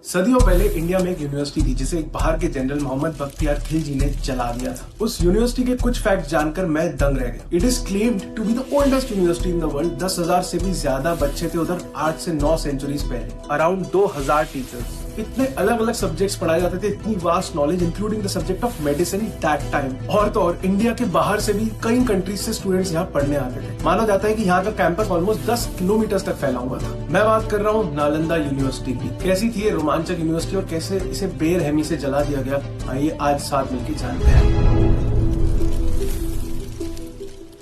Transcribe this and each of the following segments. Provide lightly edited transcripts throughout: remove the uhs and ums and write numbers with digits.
सदियों पहले इंडिया में एक यूनिवर्सिटी थी जिसे एक बाहर के जनरल मोहम्मद बख्तियार खिलजी ने जला दिया था। उस यूनिवर्सिटी के कुछ फैक्ट जानकर मैं दंग रह गया। It is claimed to be the oldest university in the world. 10,000 से भी ज्यादा बच्चे थे उधर 8 से 9 सेंचुरीज पहले। अराउंड 2,000 टीचर्स, इतने अलग अलग सब्जेक्ट्स पढ़ाए जाते थे, इतनी vast knowledge including the subject of medicine that time. और तो और इंडिया के बाहर से भी कई कंट्रीज से स्टूडेंट्स यहाँ पढ़ने आते थे। माना जाता है कि यहाँ का कैंपस ऑलमोस्ट 10 किलोमीटर तक फैला हुआ था। मैं बात कर रहा हूँ नालंदा यूनिवर्सिटी की। कैसी थी ये रोमांचक यूनिवर्सिटी और कैसे इसे बेरहमी से जला दिया गया, आइए आज साथ मिलकर जानते हैं।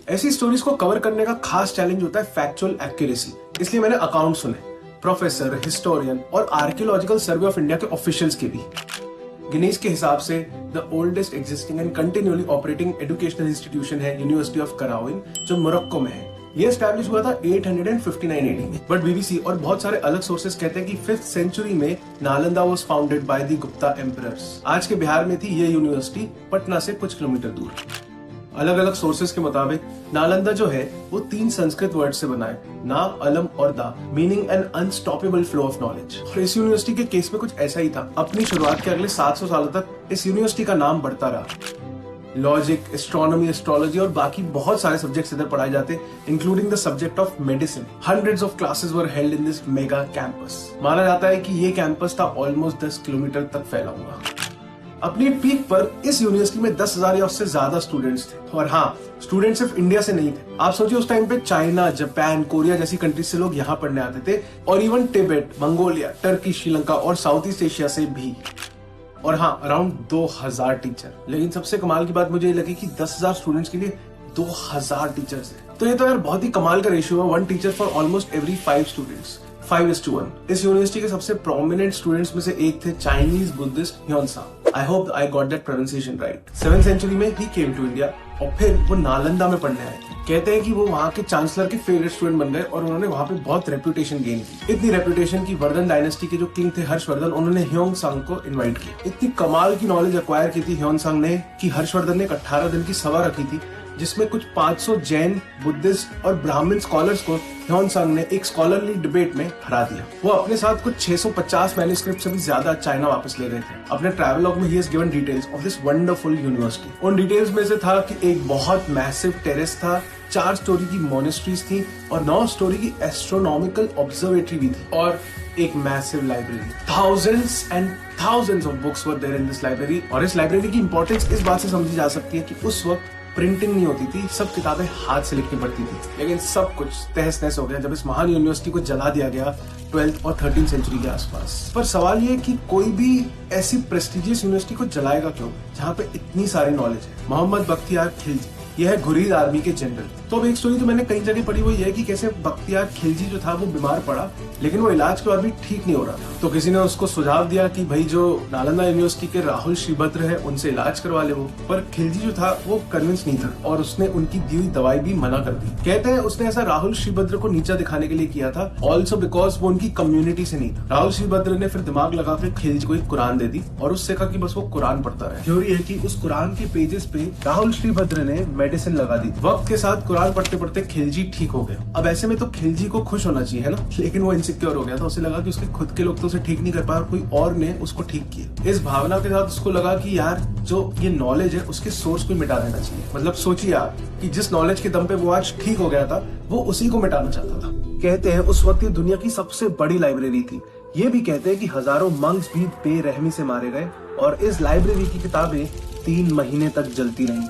ऐसी स्टोरीज को कवर करने का खास चैलेंज होता है फैक्चुअल एक्यूरेसी। इसलिए मैंने अकाउंट सुने प्रोफेसर, हिस्टोरियन और आर्कियोलॉजिकल सर्वे ऑफ इंडिया के ऑफिशियल्स के भी। गिनीज के हिसाब से the oldest existing and continually operating educational institution है यूनिवर्सिटी ऑफ कराउइन, जो मोरक्को में है। ये एस्टैब्लिश हुआ था 859 AD में। बट बीबीसी और बहुत सारे अलग सोर्सेस कहते हैं कि 5th सेंचुरी में Nalanda was founded by the Gupta emperors. आज के बिहार में थी ये यूनिवर्सिटी, पटना से कुछ किलोमीटर दूर। अलग अलग सोर्सेस के मुताबिक नालंदा जो है वो 3 संस्कृत वर्ड से बना है, ना, अलम और दा, meaning an unstoppable flow of knowledge. और इस यूनिवर्सिटी के केस में कुछ ऐसा ही था। अपनी शुरुआत के अगले 700 सालों तक इस यूनिवर्सिटी का नाम बढ़ता रहा। लॉजिक, एस्ट्रोनॉमी, एस्ट्रोलॉजी और बाकी बहुत सारे सब्जेक्ट्स इधर पढ़ाए जाते, including the subject of medicine. Hundreds of classes were held in this mega campus. माना जाता है कि ये कैंपस था ऑलमोस्ट 10 किलोमीटर तक फैला हुआ। अपनी पीक पर इस यूनिवर्सिटी में 10,000 या उससे ज्यादा स्टूडेंट्स थे। और हाँ, स्टूडेंट सिर्फ इंडिया से नहीं थे। आप सोचिए उस टाइम पे चाइना, जापान, कोरिया जैसी कंट्रीज से लोग यहाँ पढ़ने आते थे, और even Tibet, Mongolia, Turkey, Sri Lanka और साउथ ईस्ट एशिया से भी। और हाँ, अराउंड 2,000 टीचर। लेकिन सबसे कमाल की बात मुझे ये लगी कि 10,000 स्टूडेंट्स के लिए 2,000 टीचर्स है। तो ये तो यार बहुत ही कमाल का रेशियो है, 1 teacher for almost every 5 students, 5:1। इस यूनिवर्सिटी के सबसे प्रोमिनेंट स्टूडेंट्स में से एक थे Chinese Buddhist Hiuen Tsang. I hope I got that pronunciation right. 7th century में ही केम टू इंडिया और फिर वो नालंदा में पढ़ने आए थे। कहते हैं कि वो वहाँ के चांसलर के फेवरेट स्टूडेंट बन गए और उन्होंने वहाँ पे बहुत रेपुटेशन गेन की। इतनी रेपुटेशन की वर्धन डायनेस्टी के जो किंग थे हर्षवर्धन, उन्होंने ह्योनसांग को इनवाइट किया। इतनी कमाल की नॉलेज एक्वायर की थी ह्योनसांग ने कि हर्षवर्धन ने 18 दिन की सभा रखी थी, जिसमें कुछ 500 जैन, बुद्धिस्ट और ब्राह्मण स्कॉलर्स को ह्योनसांग ने एक स्कॉलरली डिबेट में हरा दिया। वो अपने साथ कुछ 650 मैन्युस्क्रिप्ट से भी ज्यादा चाइना वापस ले गए थे। अपने ट्रैवल लॉग में he has given details of this wonderful university. उन डिटेल्स में से था कि एक बहुत मैसिव टेरेस था, 4 स्टोरी की मॉनेस्ट्रीज थी और 9 स्टोरी की एस्ट्रोनॉमिकल ऑब्जर्वेटरी भी थी, और एक massive library. Thousands and thousands of books were there in this library। और इस लाइब्रेरी की इंपॉर्टेंस इस बात से समझी जा सकती है कि उस वक्त प्रिंटिंग नहीं होती थी, सब किताबें हाथ से लिखनी पड़ती थी। लेकिन सब कुछ तहस नहस हो गया जब इस महान यूनिवर्सिटी को जला दिया गया 12th और 13th सेंचुरी के आसपास। पर सवाल ये कि कोई भी ऐसी प्रेस्टिजियस यूनिवर्सिटी को जलाएगा क्यों जहाँ पे इतनी सारी नॉलेज है। मोहम्मद बख्तियार खिलजी, यह है घुरीद आर्मी के जनरल। तो अब एक स्टोरी तो मैंने कई जगह पढ़ी, वो ये है कि कैसे बख्तियार खिलजी जो था वो बीमार पड़ा, लेकिन वो इलाज के बाद भी ठीक नहीं हो रहा था। तो किसी ने उसको सुझाव दिया कि भाई जो नालंदा यूनिवर्सिटी के राहुल श्रीभद्र है उनसे इलाज करवा ले वो। पर खिलजी जो था वो कन्विंस नहीं था और उसने उनकी दी हुई दवाई भी मना कर दी। कहते हैं उसने ऐसा राहुल श्रीभद्र को नीचा दिखाने के लिए किया था, ऑल्सो बिकॉज वो उनकी कम्युनिटी से नहीं था। राहुल श्रीभद्र ने फिर दिमाग लगा के खिलजी को एक कुरान दे दी और उससे कहा कि बस वो कुरान पढ़ता रहे। थ्योरी है कि उस कुरान के पेजेस पे राहुल श्रीभद्र ने मेडिसिन लगा दी। वक्त के साथ कुरान पढ़ते पढ़ते खिलजी ठीक हो गया। अब ऐसे में तो खिलजी को खुश होना चाहिए है ना, लेकिन वो इनसिक्योर हो गया था। उसे लगा कि उसके खुद के लोग तो उसे ठीक नहीं कर पाए और कोई और ने उसको ठीक किया। इस भावना के साथ उसको लगा कि यार जो ये नॉलेज है उसके सोर्स को मिटा देना चाहिए। मतलब सोचिए आप कि जिस नॉलेज के दम पे वो आज ठीक हो गया था, वो उसी को मिटाना चाहता था। कहते हैं उस वक्त ये दुनिया की सबसे बड़ी लाइब्रेरी थी। ये भी कहते हैं कि हजारों मंक्स भी बेरहमी से मारे गए और इस लाइब्रेरी की किताबें 3 महीने तक जलती रहीं।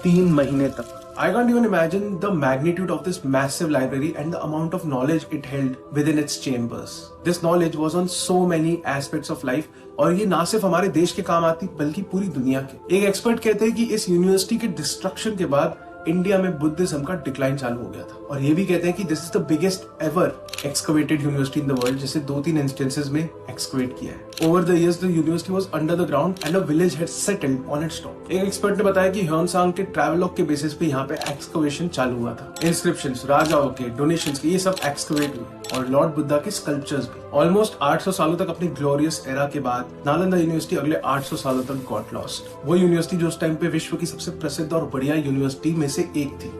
3 महीने तक। I can't even imagine the magnitude of this massive library and the amount of knowledge it held within its chambers. This knowledge was on so many aspects of life, और ये ना सिर्फ हमारे देश के काम आती बल्कि पूरी दुनिया के। एक एक्सपर्ट कहते हैं कि इस यूनिवर्सिटी के डिस्ट्रक्शन के बाद इंडिया में बुद्धिज्म का डिक्लाइन चालू हो गया था। और ये भी कहते हैं कि this is the biggest ever excavated university in the world, जिसे 2-3 इंस्टेंसेस में एक्सकवेट किया है। Over the years the university was under the ground and a village had settled on its top. एक एक्सपर्ट ने बताया कि ह्योनसांग के ट्रैवलॉग के बेसिस पे यहाँ पे एक्सकवेशन चालू हुआ था। इंस्क्रिप्शंस, राजाओं के, डोनेशंस के, ये सब एक्सकवेट हुए और लॉर्ड बुद्धा के स्कल्पचर्स भी। ऑलमोस्ट 800 सालों तक अपनी ग्लोरियस एरा के बाद नालंदा यूनिवर्सिटी अगले 800 सालों तक गॉट लॉस्ट। वो यूनिवर्सिटी जो उस टाइम पे विश्व की सबसे प्रसिद्ध और बढ़िया यूनिवर्सिटी में से एक थी।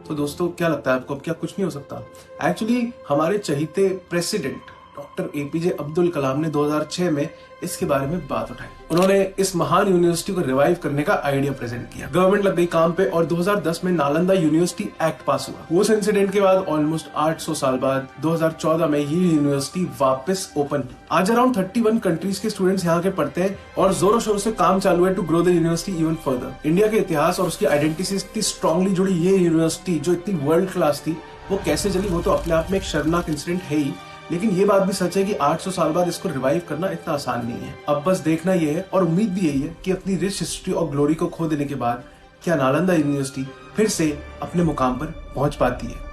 तो दोस्तों क्या लगता है आपको, अब क्या कुछ नहीं हो सकता? एक्चुअली हमारे चहीते president doctor APJ Abdul Kalam ने 2006 में इसके बारे में बात उठाई। उन्होंने इस महान यूनिवर्सिटी को रिवाइव करने का आइडिया प्रेजेंट किया। गवर्नमेंट लग गई काम पे और 2010 में नालंदा यूनिवर्सिटी एक्ट पास हुआ। उस इंसिडेंट के बाद ऑलमोस्ट 800 साल बाद 2014 में ये यूनिवर्सिटी वापस ओपन। आज अराउंड 31 कंट्रीज के स्टूडेंट्स यहाँ के पढ़ते हैं और जोरों शोरों से काम चालू है to grow the university even further. India के इतिहास और उसकी आइडेंटिटी से इतनी स्ट्रांगली जुड़ी ये यूनिवर्सिटी जो इतनी वर्ल्ड क्लास थी, वो कैसे चली वो तो अपने आप में एक शर्मनाक इंसिडेंट है ही, लेकिन ये बात भी सच है कि 800 साल बाद इसको रिवाइव करना इतना आसान नहीं है। अब बस देखना ये है और उम्मीद भी यही है कि अपनी रिच हिस्ट्री और ग्लोरी को खो देने के बाद क्या नालंदा यूनिवर्सिटी फिर से अपने मुकाम पर पहुंच पाती है।